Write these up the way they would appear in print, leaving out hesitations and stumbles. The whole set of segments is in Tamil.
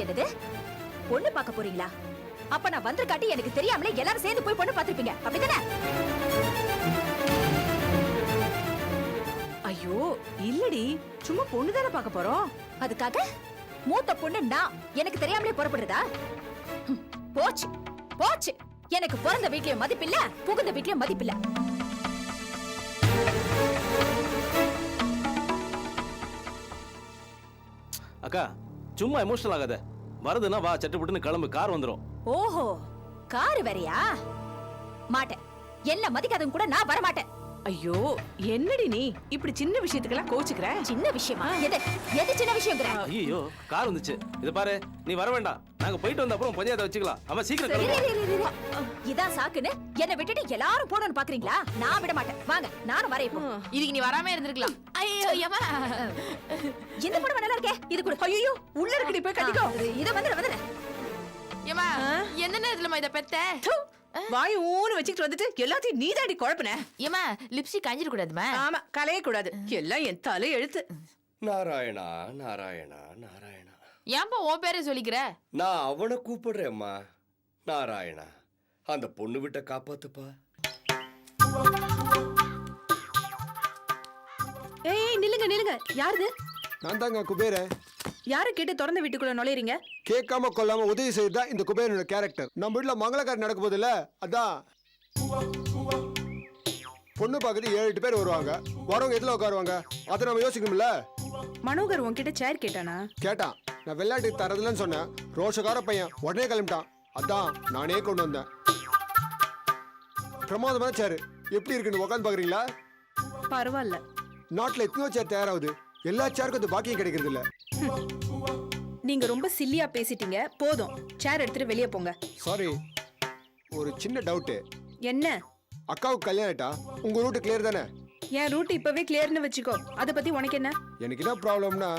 என்னது பொண்ணு பார்க்க போறீங்களா? அப்ப நான் வந்திருக்காட்டி எனக்கு தெரியாமலே எல்லாரும் சேர்ந்து போய் பொண்ணு பார்த்திருப்பீங்க, அப்படிதானே? ஐயோ இல்லடி, சும்மா பொண்ணு தானே பார்க்க போறோம். அதுக்காக மூத்த பொண்ணு நான் எனக்கு தெரியாமலே புறப்படுறதா? போச்சு போச்சு, எனக்கு பிறந்த வீட்லயும் மதிப்பில்ல, புகுந்த வீட்லயும் மதிப்பில்ல. அக்கா சும்மா எமோஷனல் ஆகாத. வரதுன்னா வா, சட்டுப்புட்டுன்னு கிளம்பு, கார் வந்துரும். ஓஹோ, காரு வேறயா? மாட்டேன், என்ன மதிக்காதவங்க கூட நான் வர மாட்டேன். ஐயோ என்னடி நீ இப்படி சின்ன விஷயத்துக்கெல்லாம் கோச்சுக்கிற? சின்ன விஷயமா? எது எது சின்ன விஷயம்ங்கற? ஐயோ கார் வந்துச்சு, இத பாரு, நீ வர வேண்டாம், நாங்க போயிட்டு வந்த அப்புறம் பஞ்சாயத்தை வச்சுக்கலாம். அவன் சீக்கிரம் கிளம்பு. இதான் சாக்குன்னு என்ன விட்டுட்டு எல்லாரும் போணும்னு பாக்குறீங்களா? நான் விட மாட்டேன், வாங்க நானும் வரேன். இப்போ இதுக்கு நீ வராம இருந்திருக்கலாம். ஐயோ யமா, இந்த புடவை நல்லா இருக்கே, இது கூட. ஐயோ உள்ள இருக்குடி, போய் கட்டிக்கோ. இத வந்து ஏமா எந்த நேரத்துலமா இத பெத்த? வாய் ஊன்னு வச்சுக்கிட்டு வந்துட்டு எல்லாத்தையும் நீதாடி குழப்பின. ஏமா லிப்ஸ்டிக் காஞ்சிட கூடாதுமா? ஆமா, கலைய கூடாது, எல்லாம் என் தலை எழுத்து. நாராயணா நாராயணா நாராயணா. ஏன்பா உன் பேரை சொல்லிக்கிற? நான் அவனை கூப்பிடுறேம்மா. நாராயணா, அந்த பொண்ணு விட்ட காப்பாத்துப்பா. ஏய் நில்லுங்க நில்லுங்க, யாருது? நான் தாங்க குபேரன். யாரு கேட்டு திறந்த வீட்டுக்குள்ள நுழையறீங்க? கேட்காம கொள்ளாம உதவி செய்யறதா இந்த குபேரனோட கேரக்டர். நம்ம வீட்டுல மங்களக்காரி நடக்கும் போதுல, அதான் பொண்ணு பார்க்கறது 7-8 பேர் வருவாங்க. வரவங்க எதுல உட்காருவாங்க, அதை நம்ம யோசிக்கணும்ல. மனோகர் உன்கிட்ட சேர் கேட்டானா? கேட்டான். நான் விளையாட்டுக்கு தரதுலன்னு சொன்னேன். ரோஷக்கார பையன் உடனே கிளம்பிட்டான். அதான் நானே கொண்டு வந்தேன். பிரமாதமான சேரு, எப்படி இருக்குன்னு உட்காந்து பாக்குறீங்களா? பரவாயில்ல. நாட்டுல எத்தனையோ சேர் தயாராகுது, எல்லா சேருக்கும் அது பாக்கியம் கிடைக்கிறது இல்ல. நீங்க ரொம்ப சில்லியா பேசிட்டீங்க, போதும். சேர் எடுத்துட்டு வெளியே போங்க. சாரி, ஒரு சின்ன டவுட். என்ன? அக்காவுக்கு கல்யாணம் ஆயிட்டா, உங்க ரூட் கிளியர் தானே? என் ரூட் இப்பவே கிளியர்னு வச்சுக்கோ, அத பத்தி உனக்கு என்ன? எனக்கு என்ன ப்ராப்ளம்னா,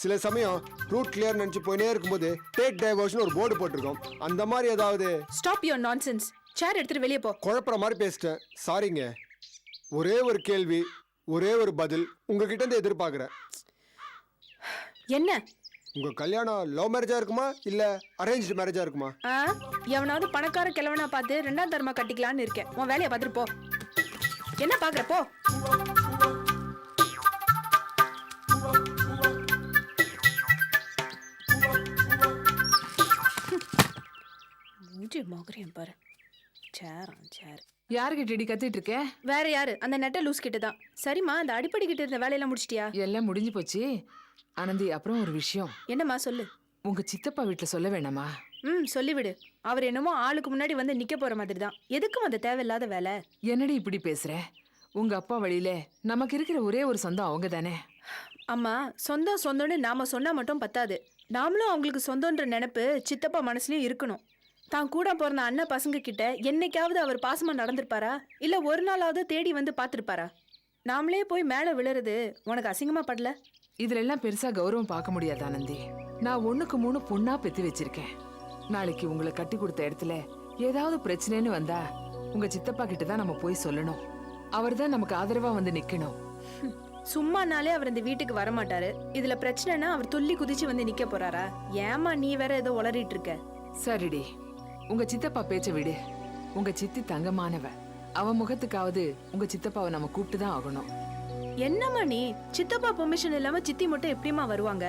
சில சமயம் ரூட் கிளியர் நினைச்சு போயினே இருக்கும்போது டேக் டைவர்ஷன் ஒரு போர்டு போட்டிருக்கோம். அந்த மாதிரி ஏதாவது? Stop your nonsense. சேர் எடுத்துட்டு வெளியே போ. குழப்பற மாதிரி பேசிட்டேன், சாரிங்க. ஒரே ஒரு கேள்வி, ஒரே ஒரு பதில் உங்ககிட்ட இருந்து எதிர்பார்க்கிறேன். என்ன? உங்க கல்யாணம் லவ் மேரேஜா இருக்குமா இல்ல அரேஞ்ச்டு மேரேஜா இருக்குமா? எவனாவது பணக்கார கிழவனா பார்த்து 2ஆம் தரமா கட்டிக்கலான்னு இருக்கேன். உன் வேலையை பார்த்துட்டு போ. என்ன பாக்குற, போ. பாரு, சேர். யாருகிட்ட கத்திட்டு இருக்க? வேற யாரு, அந்த நெட்ட லூஸ் கிட்ட தான். சரிம்மா, அந்த அடிப்படை கிட்ட இருந்த வேலையெல்லாம் முடிச்சிட்டியா? எல்லாம் முடிஞ்சு போச்சு. ஆனந்தி, அப்புறம் ஒரு விஷயம். என்னம்மா, சொல்லு. உங்க சித்தப்பா வீட்டுல சொல்ல வேணாமா? சொல்லிவிடு. அவர் என்னமோ ஆளுக்கு முன்னாடி வந்து நிக்க போற மாதிரி தான். எதுக்கும் அந்த தேவையில்லாத வேலை. என்னடி இப்படி பேசுற? உங்க அப்பா வழியில நமக்கு இருக்கிற ஒரே ஒரு சொந்தம் அவங்க தானே. அம்மா, சொந்தம் சொந்தம்னு நாம சொன்னா மட்டும் பத்தாது. நாமளும் அவங்களுக்கு சொந்தம்ன்ற நினைப்பு சித்தப்பா மனசுலயும் இருக்கணும். தான் கூட பிறந்த அண்ணன் பசங்க கிட்ட என்னைக்காவது அவர் பாசமா நடந்திருப்பாரா? இல்ல ஒரு நாளாவது தேடி வந்து பாத்திருப்பாரா? நாமளே போய் மேல விழுறது உனக்கு அசிங்கமா படல? இதுல எல்லாம் பெருசா கௌரவம் பார்க்க முடியாது ஆனந்தி. நான் 1க்கு 3 பொண்ணா பெத்து வச்சிருக்கேன். நாளைக்கு உங்களை கட்டி கொடுத்த இடத்துல ஏதாவது பிரச்சனைன்னு வந்தா உங்க சித்தப்பா கிட்ட தான் நம்ம போய் சொல்லணும். அவர் தான் நமக்கு ஆதரவா வந்து நிக்கணும். சும்மானாலே அவர் இந்த வீட்டுக்கு வரமாட்டாரு. இதுல பிரச்சனைனா அவர் துள்ளி குதிச்சு வந்து நிக்க போறாரா? ஏமா நீ வேற ஏதோ உளறிட்டு இருக்க? சரிடி, உங்க சித்தப்பா பேச்ச விடு. உங்க சித்தி தங்கமானவ. அவ முகத்துக்காவது உங்க சித்தப்பாவை நம்ம கூப்பிட்டு தான் ஆகணும். என்னம்மா நீ? சித்தப்பா பெர்மிஷன் இல்லாம சித்தி மட்டும் எப்படிமா வருவாங்க?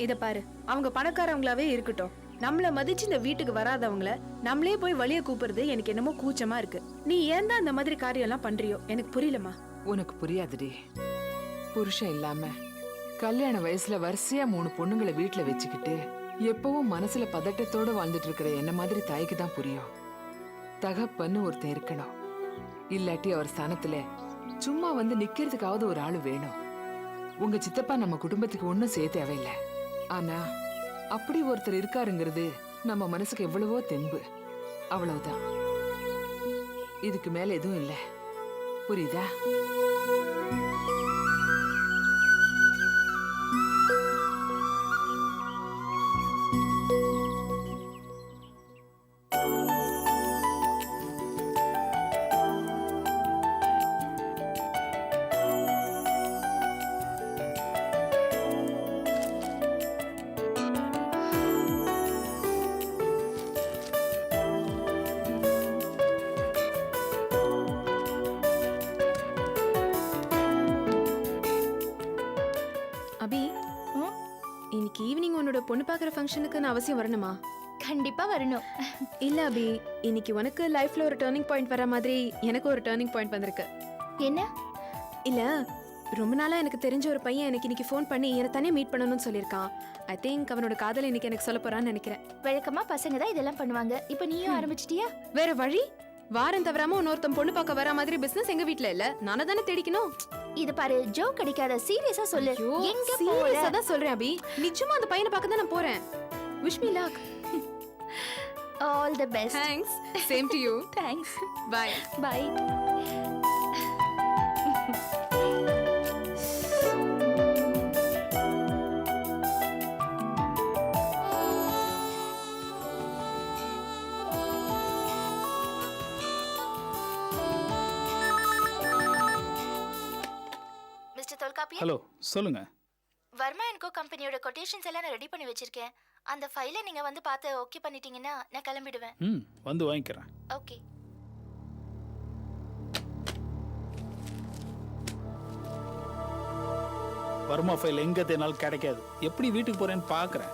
இத பாரு, அவங்க பணக்காரவங்களாவே இருக்கட்டும், நம்மள மதிச்சு இந்த வீட்டுக்கு வராதவங்கள நம்மளே போய் வழிய கூப்பிடுறது எனக்கு என்னமோ கூச்சமா இருக்கு. நீ ஏன் தான் அந்த மாதிரி காரியம் எல்லாம் பண்றியோ எனக்கு புரியலமா. உனக்கு புரியாதுடி. புருஷன் இல்லாம கல்யாண வயசுல வரிசையா 3 பொண்ணுங்களை வீட்டுல வச்சுக்கிட்டு எப்பவும் மனசுல பதட்டத்தோட வாழ்ந்துட்டு இருக்கிற என்ன மாதிரி தாய்க்கு தான் புரியும். தகப்பன்னு ஒருத்தன் இருக்கணும். இல்லாட்டி அவர் ஸ்தானத்துல சும்மா வந்து நிக்கிறதுக்காவது ஒரு ஆளு வேணும். உங்க சித்தப்பா நம்ம குடும்பத்துக்கு ஒன்னும் செய்ய தேவையில்லை. ஆனா அப்படி ஒருத்தர் இருக்காருங்கிறது நம்ம மனசுக்கு எவ்வளவோ தெம்பு. அவ்வளவுதான். இதுக்கு மேல எதுவும் இல்லை. புரியுதா? என்னோட பொண்ணு பார்க்குற ஃபங்க்ஷனுக்கு நான் அவசியம் வரணுமா? கண்டிப்பா வரணும். இல்ல அபி, இன்னைக்கு உனக்கு லைஃப்ல ஒரு டர்னிங் பாயிண்ட் வர மாதிரி எனக்கு ஒரு டர்னிங் பாயிண்ட் வந்திருக்கு. என்ன? இல்ல, ரொம்ப நாளா எனக்கு தெரிஞ்ச ஒரு பையன் எனக்கு இன்னைக்கு ஃபோன் பண்ணி என்னை தானே மீட் பண்ணணும்னு சொல்லியிருக்கான். ஐ திங்க் அவனோட காதலை இன்னைக்கு எனக்கு சொல்ல போறான்னு நினைக்கிறேன். வழக்கமா பசங்க தான் இதெல்லாம் பண்ணுவாங்க. இப்போ நீயும் ஆரம்பிச்சிட்டியா? வேற வழி? வாரம் தவறாம இன்னொருத்தன் பொண்ணு பார்க்க வர மாதிரி பிசினஸ் எங்க வீட்ல இல்ல, நானே தானே தேடிக்கணும். இது பாரு, ஜோக் அடிக்காத, சீரியஸா சொல்லு. எங்க போற? சீரியஸா தான் சொல்றேன் அபி. நிச்சயமா அந்த பையனை பார்க்க தான் நான் போறேன். Wish me luck. All the best. Thanks. Same to you. Thanks. Bye. Bye. Mister Tholkappiyan, hello சொல்லுங்க. வர்மா அண்ட் கோ கம்பெனியோட கொட்டேஷன்ஸ் எல்லாம் நான் ரெடி பண்ணி வச்சிருக்கேன். அந்த ஃபைலை நீங்க வந்து பார்த்து ஓகே பண்ணிட்டீங்கன்னா நான் கிளம்பிடுவேன். ம் வந்து வாங்கிக்கிறேன். ஓகே. வர்மா ஃபைல் எங்க தேனாலும் கிடைக்காது. எப்படி வீட்டுக்கு போறேன்னு பார்க்கறேன்.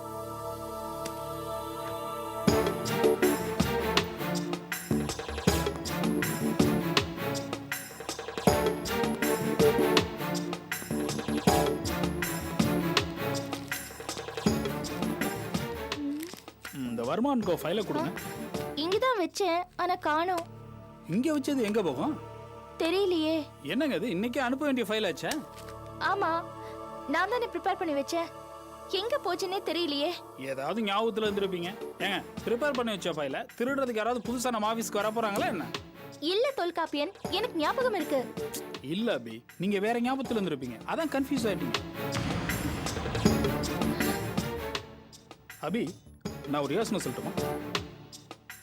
இந்த வர்மான் கோ ஃபைலை கொடுங்க. இங்க தான் வச்சேன், ஆனா காணோம். இங்க வச்சது எங்க போகும்? தெரியலையே. என்னங்க இது, இன்னைக்கே அனுப்ப வேண்டிய ஃபைல் ஆச்சா? ஆமா, நான் தானே ப்ரிப்பேர் பண்ணி வச்சேன். எங்க போச்சுன்னே தெரியலையே. ஏதாவது ஞாபகத்துல இருந்திருப்பீங்க. ஏங்க ப்ரிப்பேர் பண்ணி வச்ச ஃபைலை திருடுறதுக்கு யாராவது புதுசா நம்ம ஆபீஸ்க்கு வர போறாங்களா என்ன? இல்ல தொல்காப்பியன், எனக்கு ஞாபகம் இருக்கு. இல்ல அபி, நீங்க வேற ஞாபகத்துல இருந்திருப்பீங்க. அதான் கன்ஃபியூஸ் ஆயிட்டீங்க. அபி, நான் ஒரு யோசனை சொல்லட்டுமா?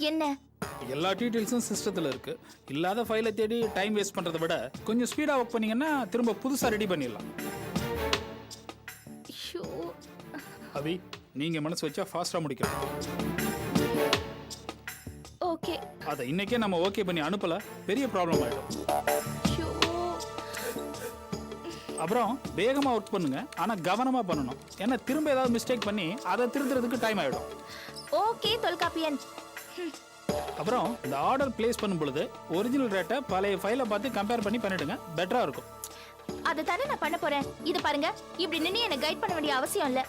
என்ன? எல்லா டீட்டெயில்ஸும் சிஸ்டத்தில் இருக்கு. இல்லாத ஃபைலை தேடி டைம் வேஸ்ட் பண்ணுறதை விட கொஞ்சம் ஸ்பீடாக ஒர்க் பண்ணீங்கன்னா திரும்ப புதுசாக ரெடி பண்ணிடலாம். ஐயோ. அபி, நீங்கள் மனசு வச்சா ஃபாஸ்ட்டாக முடிக்கலாம். ஓகே. அதை இன்னைக்கே நம்ம ஓகே பண்ணி அனுப்பல, பெரிய ப்ராப்ளம் ஆகிடும். ஐயோ. அப்புறம் வேகமாக ஒர்க் பண்ணுங்க, ஆனால் கவனமாக பண்ணணும். ஏன்னா திரும்ப ஏதாவது மிஸ்டேக் பண்ணி அதை திருத்துறதுக்கு டைம் ஆகிடும். ஓகே தொல்காப்பியன். அப்புறம் இந்த ஆர்டர் பிளேஸ் பண்ணும் பொழுது ஒரிஜினல் ரேட்டை பழைய ஃபைலை பார்த்து கம்பேர் பண்ணி பண்ணிடுங்க, பெட்டராக இருக்கும். அதை தானே நான் பண்ண போறேன். இது பாருங்க, இப்படி நின்று என்னை கைட் பண்ண வேண்டிய அவசியம் இல்ல.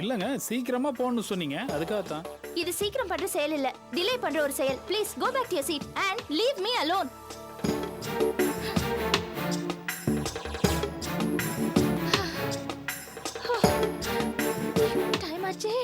இல்லைங்க, சீக்கிரமா போகணும்னு சொன்னீங்க, அதுக்காகத்தான். இது சீக்கிரம் பண்ற செயல் இல்ல, டிலே பண்ற ஒரு செயல். Please go back to your seat and leave me alone. Time ஆச்சே.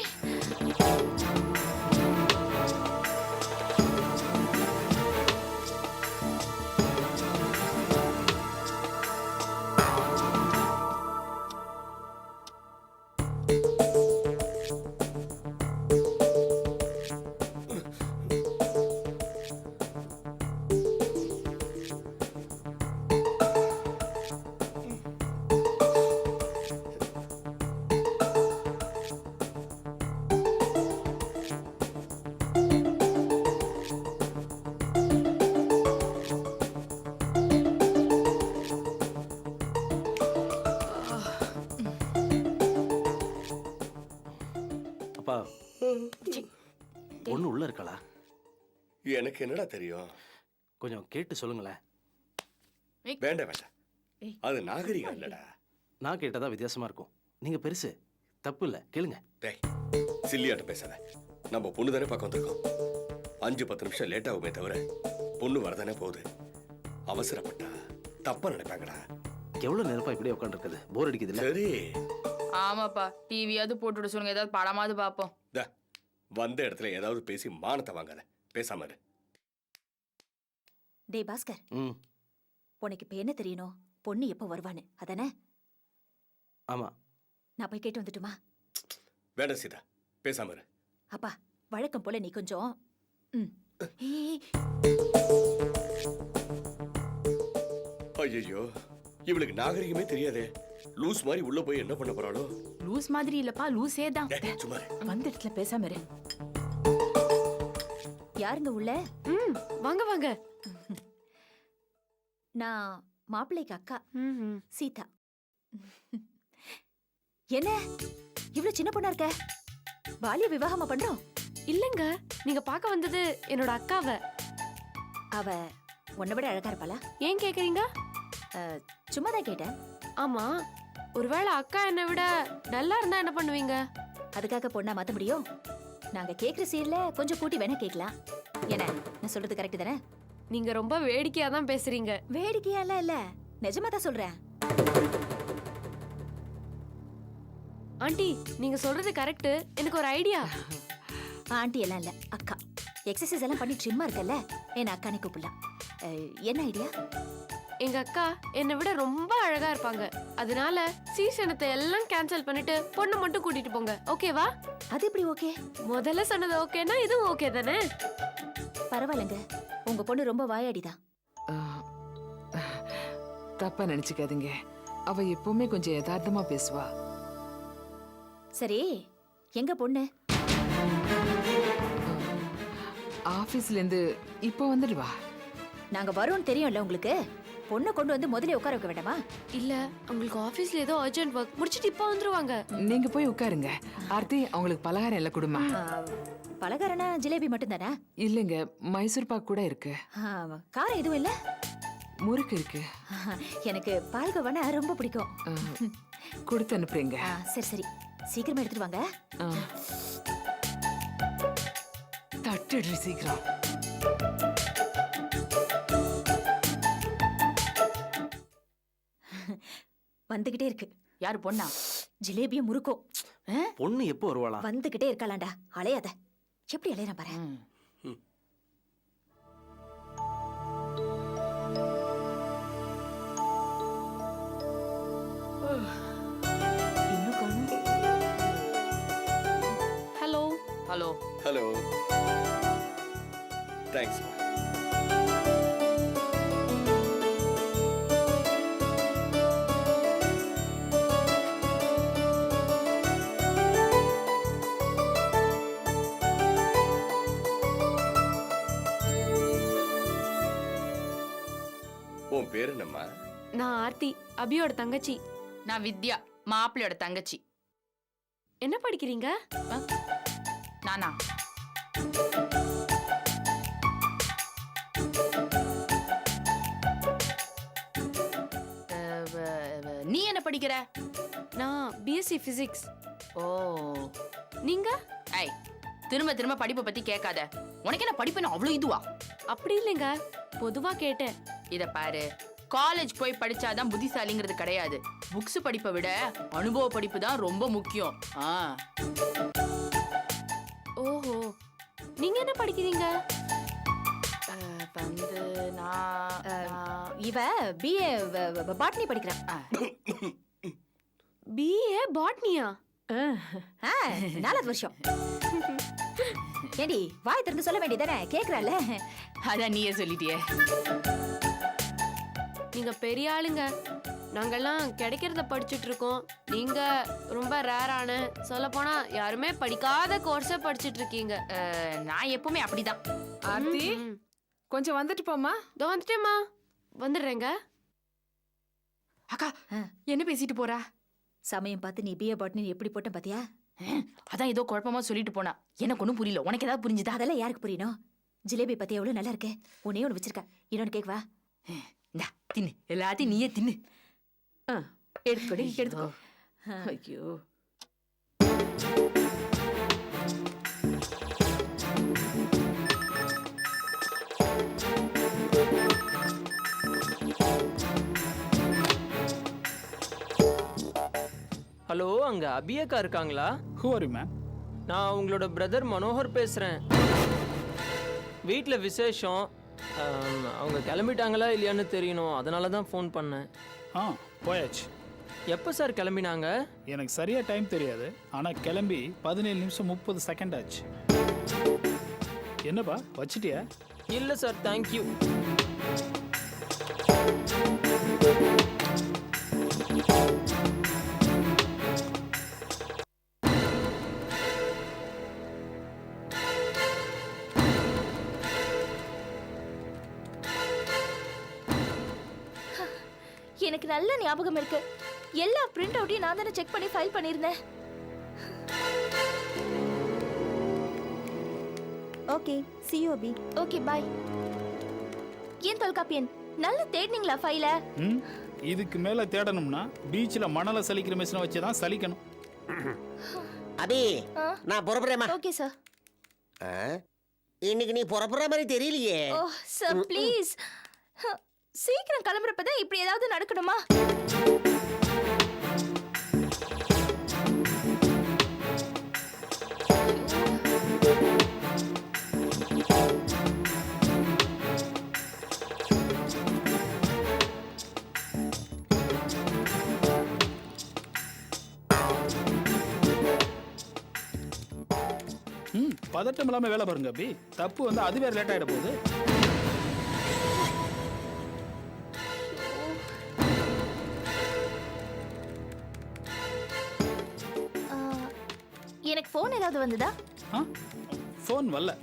அப்பா, பொண்ணு உள்ள இருக்காளா? எனக்கு என்னடா தெரியும்? கொஞ்சம் கேட்டு சொல்லுங்களேன். வேண்டாம் வேண்டாம், அது நாகரிகம் இல்லடா. நான் கேட்டதா வித்தியாசமா இருக்கும். நீங்க பெருசு, தப்பு இல்ல, கேளுங்க. டேய், சில்லியாட்ட பேசாத. நம்ம பொண்ணு தானே பார்க்க வந்திருக்கோம். 5-10 நிமிஷம் லேட் ஆகுமே தவிர பொண்ணு வரதானே போகுது. அவசரப்பட்டா தப்பா நினைப்பாங்கடா. எவ்வளவு நேரப்பா இப்படியே உட்காந்துருக்குது? போர் அடிக்குது இல்ல? சரி, ஆமாப்பா, டிவியாவது போட்டுவிட சொல்லுங்க, ஏதாவது படமாவது பார்ப்போம். வந்த இடத்துல ஏதாவது பேசி மானத்தை வாங்காத, பேசாம இரு. டேய் பாஸ்கர், ம், உனக்கு இப்ப என்ன தெரியணும்? பொண்ணு எப்போ வருவான்னு அதானே? ஆமா. நான் போய் கேட்டு வந்துட்டுமா? வேண்டாம் சீதா, பேசாம இரு. அப்பா, வழக்கம் போல நீ கொஞ்சம் ஐயோ, இவளுக்கு நாகரிகமே தெரியாதே. லூஸ் மாதிரி உள்ள போய் என்ன பண்ண போறாளோ? லூஸ் மாதிரி இல்லப்பா, லூஸே தான். டேய், சும்மா இரு. வந்த இடத்துல பேசாம இரு. யாருங்க உள்ள? வாங்க வாங்க. நான் மாப்பிள்ளைக்கு அக்கா, ம். சீதா. என்ன இவ்வளவு சின்ன பொண்ணா இருக்க? பாலிய விவாகமா பண்றோம்? இல்லங்க, நீங்க பார்க்க வந்தது என்னோட அக்காவை. அவ உன்னை விட அழகா இருப்பாளா? ஏன் கேக்குறீங்க? சும்மா தான் கேட்டேன். ஆமா, ஒருவேளை அக்கா என்னை விட நல்லா இருந்தா என்ன பண்ணுவீங்க? அதுக்காக பொண்ணா மாத்த முடியும்? நாங்க கேக்குற சீர்ல கொஞ்சம் கூட்டி வேணா கேட்கலாம். என்ன, நான் சொல்றது கரெக்ட் தானே? நீங்க ரொம்ப வேடிக்கையா தான் பேசுறீங்க. வேடிக்கையாலாம் இல்ல, நிஜமா தான் சொல்றேன். ஆண்டி, நீங்க சொல்றது கரெக்ட். எனக்கு ஒரு ஐடியா. ஆண்டி எல்லாம் இல்ல, அக்கா. எக்ஸசைஸ் எல்லாம் பண்ணி ட்ரிம்மா இருக்கல்ல, என்ன அக்கானே கூப்பிடலாம். என்ன ஐடியா? எங்க அக்கா என்னை விட ரொம்ப அழகா இருப்பாங்க. அதனால சீசனத்தை எல்லாம் கேன்சல் பண்ணிட்டு பொண்ணை மட்டும் கூட்டிட்டு போங்க. ஓகேவா? அது எப்படி ஓகே? முதல்ல சொன்னது ஓகேனா இதுவும் ஓகே தானே? பரவாயில்லைங்க, உங்க பொண்ணு ரொம்ப வாயாடிதான். தப்பா நினைச்சுக்காதீங்க. அவ எப்பவுமே கொஞ்சம் யதார்த்தமா பேசுவா. சரி, எங்க பொண்ணு? ஆபீஸ்ல இருந்து இப்போ வந்துடுவா. நாங்க வரோம்னு தெரியும்ல உங்களுக்கு. பொண்ணை கொண்டு வந்து முதல்ல உட்கார வைக்க வேண்டாமா? இல்ல, உங்களுக்கு ஆபீஸ்ல ஏதோ அர்ஜென்ட் ஒர்க் முடிச்சிட்டு இப்ப வந்துருவாங்க. நீங்க போய் உட்காருங்க. ஆர்த்தி, அவங்களுக்கு பலகாரம் எல்லாம் கொடுமா. பலகாரனா ஜிலேபி மட்டும் தானே? இல்லைங்க, மைசூர் பாக் கூட இருக்கு. காரம் எதுவும் இல்ல? முறுக்கு இருக்கு. எனக்கு பால்கோவானா ரொம்ப பிடிக்கும். கொடுத்து அனுப்புறீங்க. சரி சரி, சீக்கிரமா எடுத்துட்டு வாங்க. தட்டுடு சீக்கிரம். வந்துகிட்டே இருக்கு. யாரு பொண்ணா? ஜிலேபியும் முறுக்கும். பொண்ணு எப்போ வருவாளா? வந்துகிட்டே இருக்காளாண்டா, அலையாத. எப்படி அலையறான் பாரு. இன்னும் காணும். ஹலோ. ஹலோ. ஹலோ. தேங்க்ஸ். உன் பேரு என்னம்மா? நான் ஆர்த்தி, அபியோட தங்கச்சி. நான் வித்யா, மாப்பிள்ளையோட தங்கச்சி. என்ன படிக்கிறீங்க? நானா? நீ என்ன படிக்கிற? நான் பிஎஸ்சி பிசிக்ஸ். ஓ. நீங்க? ஐய், திரும்ப திரும்ப படிப்பை பத்தி கேட்காத. உனக்கு என்ன படிப்புன்னு அவ்வளவு இதுவா? அப்படி இல்லைங்க, பொதுவா கேட்டேன். இத பாரு, காலேஜ் போய் படிச்சாதான் புத்திசாலிங்கிறது கிடையாது. புக்ஸ் படிப்பை விட அனுபவ படிப்பு தான் ரொம்ப முக்கியம். ஓஹோ, நீங்க என்ன படிக்கிறீங்க? வந்து நான் இவ பிஏ பாட்னி படிக்கிறான். பிஏ பாட்னியா? 4வது வருஷம். ஏடி, வாய் திறந்து சொல்ல வேண்டியதானே? கேக்குறால. அதான் நீயே சொல்லிட்டியே. நீங்க பெரிய ஆளுங்க. நாங்கெல்லாம் கிடைக்கிறத படிச்சுட்டு இருக்கோம். நீங்க ரொம்ப ரேரான, சொல்ல போனா யாருமே படிக்காத கோர்ஸ படிச்சுட்டு இருக்கீங்க. நான் எப்பவுமே அப்படிதான். ஆர்த்தி, கொஞ்சம் வந்துட்டு போமா. இதோ வந்துட்டேம்மா, வந்துடுறேங்க. அக்கா, என்ன பேசிட்டு போறா? சமயம் பார்த்து நீ பிஏ பாட்னி எப்படி போட்ட பாத்தியா? அதான் ஏதோ குழப்பமா சொல்லிட்டு போனா. எனக்கு ஒண்ணும் புரியல. உனக்கு ஏதாவது புரிஞ்சுதா? அதெல்லாம் யாருக்கு புரியணும்? ஜிலேபி பத்தி எவ்வளவு நல்லா இருக்கு. ஒன்னே ஒண்ணு வச்சிருக்க. இன்னொன்னு கேக்குவா? தின்னு, எல்லாத்தையும் நீயே தின்னு. எடுத்துக்கொடு, எடுத்துக்கோ. ஐயோ, ஹலோ, அங்க அபியக்கா இருக்காங்களா? Who are you, ma'am? நான் உங்களோட பிரதர் மனோகர் பேசுறேன். வீட்ல விசேஷம். அவங்க கிளம்பிட்டாங்களா இல்லையான்னு தெரியணும், அதனால தான் ஃபோன் பண்ணேன். போயாச்சு. எப்போ சார் கிளம்பினாங்க? எனக்கு சரியா டைம் தெரியாது, ஆனா கிளம்பி 17 நிமிஷம் 30 செகண்ட் ஆச்சு. என்னப்பா வச்சிட்டியா? இல்லை சார், தேங்க்யூ. எனக்கு நல்ல ஞாபகம் இருக்கு. எல்லா பிரிண்ட் அவுட்டையும் நான் தானே செக் பண்ணி ஃபைல் பண்ணியிருந்தேன். Okay see you Abhi. Okay bye. ஏன் தொல்காப்பியன் நல்ல தேடினீங்களா ஃபைல? ம் இதுக்கு மேல தேடணும்னா பீச்சில் மணலை சலிக்கிற மிஷினை வச்சு தான் சலிக்கணும். அபி நான் புறப்படுறேம்மா. Okay sir. இன்னைக்கு நீ புறப்படுற மாதிரி தெரியலையே. ஓ சார் ப்ளீஸ். சீக்கிரம் கிளம்புறப்பதான் இப்படி ஏதாவது நடக்கணுமா? ம் பதட்டம் இல்லாம வேலை பாருங்க அபி. தப்பு வந்து அது வேற லேட் ஆயிட போகுது. எனக்கு ஃபோன் ஏதாவது வந்ததா? ஃபோன் வரல.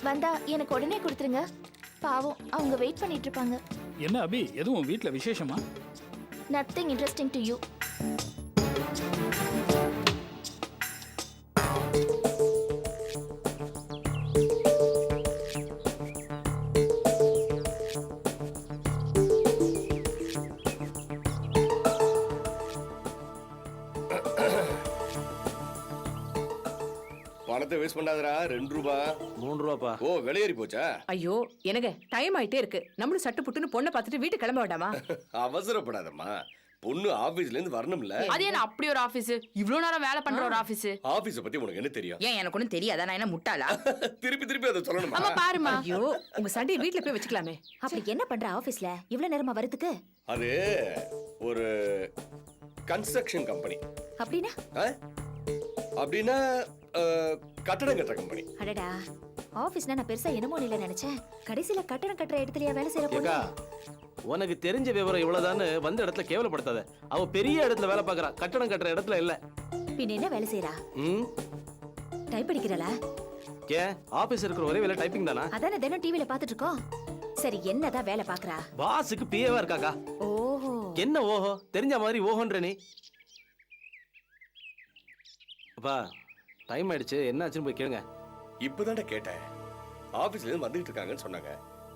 வந்தா எனக்கு உடனே கொடுத்துருங்க. பாவம் அவங்க வெயிட் பண்ணிட்டு இருப்பாங்க. என்ன அபி எதுவும் வீட்டில் விசேஷமா? Nothing interesting to you. பணத்தை வேஸ்ட் பண்ணாதடா. 2 ரூபா 3 ரூபாப்பா. ஓ விலையேறி போச்சா? ஐயோ எனக்கு டைம் ஆயிட்டே இருக்கு. நம்மளும் சட்டு புட்டுன்னு பொண்ணை பார்த்துட்டு வீட்டு கிளம்ப வேண்டாமா? அவசரப்படாதம்மா. பொண்ணு ஆபீஸ்ல இருந்து வரணும்ல. அது என்ன அப்படி ஒரு ஆபீஸ்? இவ்ளோ நேரம் வேலை பண்ற ஒரு ஆபீஸ்? ஆபீஸ பத்தி உனக்கு என்ன தெரியும்? ஏன் எனக்கு ஒண்ணும் தெரியாதா? நான் என்ன முட்டாளா? திருப்பி திருப்பி அதை சொல்லணுமா? அம்மா பாருமா. ஐயோ உங்க சண்டையை வீட்ல போய் வச்சுக்கலாமே. அப்படி என்ன பண்ற ஆபீஸ்ல இவ்வளவு நேரமா வரதுக்கு? அது ஒரு கன்ஸ்ட்ரக்ஷன் கம்பெனி. அப்படினா? அப்படின்னா கட்டடம் கட்டுற கம்பெனி. அடடா ஆபீஸ்னா நான் பெருசா என்னமோ இல்ல நினைச்சேன். கடைசில கட்டடம் கட்டுற இடத்துலயா வேலை செய்யற பொண்ணு? உனக்கு தெரிஞ்ச விவரம் இவ்வளவுதான்னு வந்த இடத்துல கேவலப்படுத்தாத. அவ பெரிய இடத்துல வேலை பார்க்கறா, கட்டடம் கட்டுற இடத்துல இல்ல. பின்ன என்ன வேலை செய்யறா? டைப் அடிக்கிறளா? ஆபீஸ் இருக்கிற ஒரே வேலை டைப்பிங் தானா? அதானே தினம் டிவில பாத்துட்டு இருக்கோம். சரி என்னதான் வேலை பாக்குறா? பாஸுக்கு பிஏவா இருக்காக்கா. ஓஹோ. என்ன ஓஹோ? தெரிஞ்ச மாதிரி ஓஹோன்ற நீ. அப்பா டைம் ஆயிடுச்சு, என்ன ஆச்சுன்னு போய் கேளுங்க. இப்பதான்டா கேட்டேன். ஆபீஸ்ல இருந்து வந்துட்டு இருக்காங்கன்னு சொன்னாங்க.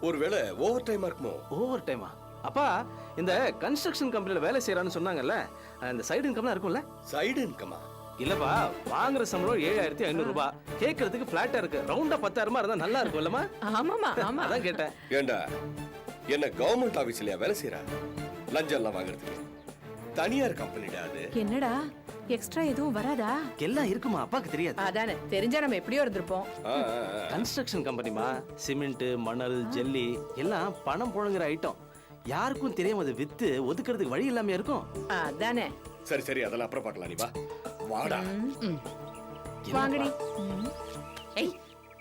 ஒருவேளை ஓவர் டைமா இருக்குமோ? ஓவர் டைமா? அப்பா இந்த கன்ஸ்ட்ரக்ஷன் கம்பெனில வேலை செய்யறான்னு சொன்னாங்கல்ல, அந்த சைடு இன்கம்லாம் இருக்கும்ல? சைடு இன்கமா? இல்லப்பா, வாங்குற சம்பளம் 7500 ரூபாய். கேக்குறதுக்கு பிளாட்டா இருக்கு. ரவுண்டா 10000 இருந்தா நல்லா இருக்கும் இல்லமா? ஆமாமா ஆமா. அதான் கேட்டேன். ஏண்டா என்ன கவர்மெண்ட் ஆபீஸ்லயா வேலை செய்யறா? லஞ்சம் எல்லாம் வாங்குறதுக்கு. தனியார் கம்பெனிடா அது. என்னடா எக்ஸ்ட்ரா எதுவும் வராதா? எல்லாம் இருக்குமா? அப்பாக்கு தெரியாது. அதானே தெரிஞ்சா நம்ம எப்படியோ இருந்திருப்போம். கன்ஸ்ட்ரக்ஷன் கம்பெனிமா, சிமெண்ட், மணல், ஜல்லி எல்லாம் பணம் புழங்குற ஐட்டம். யாருக்கும் தெரியாம அதை வித்து ஒதுக்குறதுக்கு வழி இல்லாம இருக்கும். அதானே. சரி சரி அதெல்லாம் அப்புறம் பார்க்கலாம். நீ வா. வாடா. வாங்கடி. ஏய்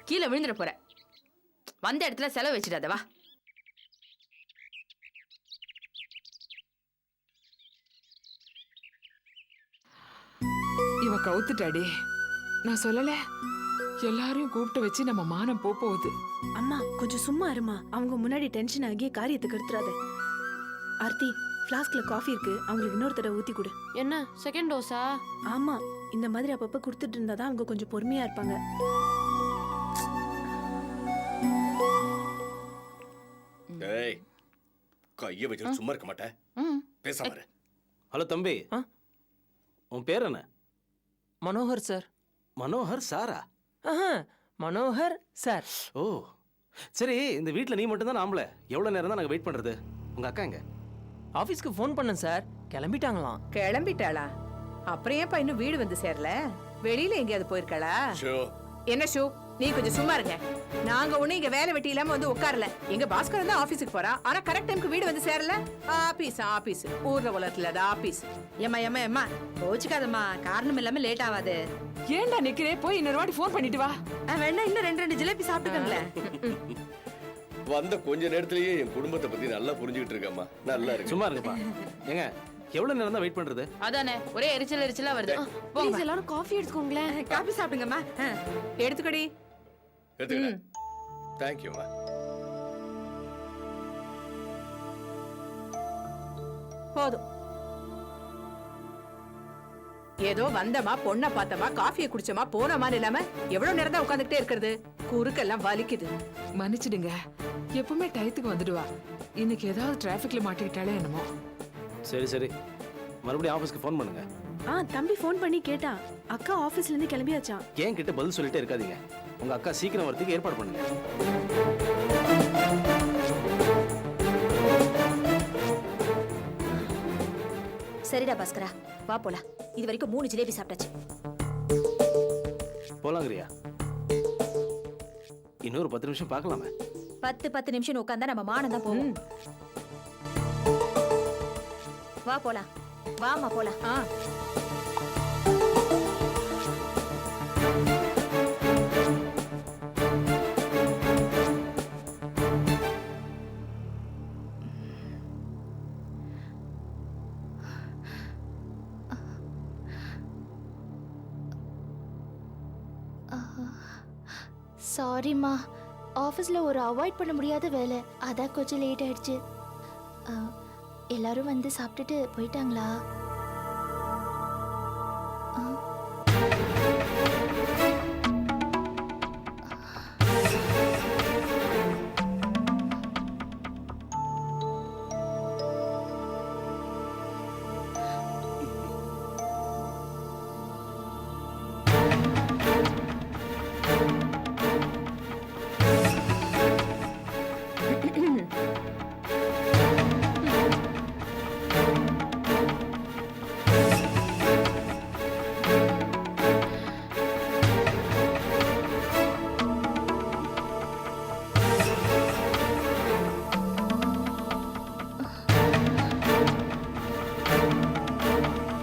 கீழே விழுந்துற போற. வந்த இடத்துல செலவு வச்சிடாத வா. இவ கவுத்துட்டாடி. நான் சொல்லல, எல்லாரையும் கூப்பிட்டு வச்சு நம்ம மானம் போகுது. அம்மா கொஞ்சம் சும்மா இருமா. அவங்க முன்னாடி டென்ஷன் ஆகி காரியத்துக்கு எடுத்துறாத. ஆர்த்தி ஃப்ளாஸ்க்ல காஃபி இருக்கு, அவங்களுக்கு இன்னொரு தடவை ஊத்தி கொடு. என்ன செகண்ட் டோஸா? ஆமா, இந்த மாதிரி அப்பப்ப கொடுத்துட்டு இருந்தாதான் அவங்க கொஞ்சம் பொறுமையா இருப்பாங்க. ஏய் கைய வச்சு சும்மா இருக்க மாட்டேன். பேசாம இரு. ஹலோ தம்பி, உன் பேர் என்ன? மனோகர் சார். மனோகர் சாரா? மனோகர் சார். ஓ சரி, இந்த வீட்டில் நீ மட்டும் தான் ஆம்பளை. எவ்வளோ நேரம் தான் நாங்கள் வெயிட் பண்ணுறது? உங்கள் அக்கா எங்க? ஆஃபீஸ்க்கு ஃபோன் பண்ணேன் சார், கிளம்பிட்டாங்களாம். கிளம்பிட்டாளா? அப்புறம் ஏப்பா இன்னும் வீடு வந்து சேரல? வெளியில எங்கேயாவது போயிருக்காளா? என்ன ஷூ, நீ கொஞ்சம் சும்மா இருங்க. நாங்க ஒண்ணு இங்க வேலை வெட்டி இல்லாம வந்து உட்காரல. எங்க பாஸ்கர் தான் ஆபீஸ்க்கு போறா, ஆனா கரெக்ட் டைம்க்கு வீடு வந்து சேரல. ஆபீஸ் ஊர்ல உலகத்துல அது ஆபீஸ். ஏமா கோச்சுக்காதம்மா, காரணம் இல்லாம லேட் ஆகாது. ஏன்டா நிக்கிறே? போய் இன்னொரு வாட்டி ஃபோன் பண்ணிட்டு வா. வேணா இன்னும் 2 ஜிலேபி சாப்பிட்டுக்கங்களேன். வந்த கொஞ்ச நேரத்திலேயே என் குடும்பத்தை பத்தி நல்லா புரிஞ்சுக்கிட்டு இருக்கேம்மா. நல்லா இருக்கு. சும்மா இருங்கப்பா. ஏங்க எவ்வளவு நேரம் தான் வெயிட் பண்றது? அதானே ஒரே எரிச்சலா வருது. ப்ளீஸ் எல்லாரும் காஃபி எடுத்துக்கோங்களேன். காபி சாப்பிடுங்கம்மா. எடுத்துக்கடி. எடுத்துக்கிறேன். தேங்க்யூம்மா. போதும். ஏதோ வந்தமா பொண்ணை பார்த்தமா காஃபியை குடிச்சமா போனமான்னு இல்லாம எவ்வளவு நேரம் தான் உட்காந்துக்கிட்டே இருக்கிறது? குறுக்கெல்லாம் வலிக்குது. மன்னிச்சிடுங்க, எப்பவுமே டயத்துக்கு வந்துடுவா. இன்னைக்கு ஏதாவது டிராஃபிக்ல மாட்டிக்கிட்டாலே என்னமோ. சரி சரி, மறுபடியும் ஆஃபீஸ்க்கு ஃபோன் பண்ணுங்க. தம்பி ஃபோன் பண்ணி கேட்டான். அக்கா ஆபீஸ்ல இருந்து கிளம்பியாச்சான். ஏன் கிட்ட பதில் சொல்லிட்டே இருக்காதீங்க. உங்க அக்கா சீக்கிரம் வரதுக்கு ஏற்பாடு பண்ணுங்க. சரிடா பாஸ்கரா, வா போலாம். இது வரைக்கும் 3 ஜிலேபி சாப்பிட்டாச்சு. போலாங்கிறியா? இன்னொரு 10 நிமிஷம் பார்க்கலாமே. 10 நிமிஷம் உட்கார்ந்தா நம்ம மானம் தான் போகும். வா போலாம். வாமா போலாம். சாரிம்மா, ஆஃபீஸில் ஒரு அவாய்ட் பண்ண முடியாத வேலை, அதான் கொஞ்சம் லேட் ஆயிடுச்சு. எல்லாரும் வந்து சாப்பிட்டுட்டு போயிட்டாங்களா?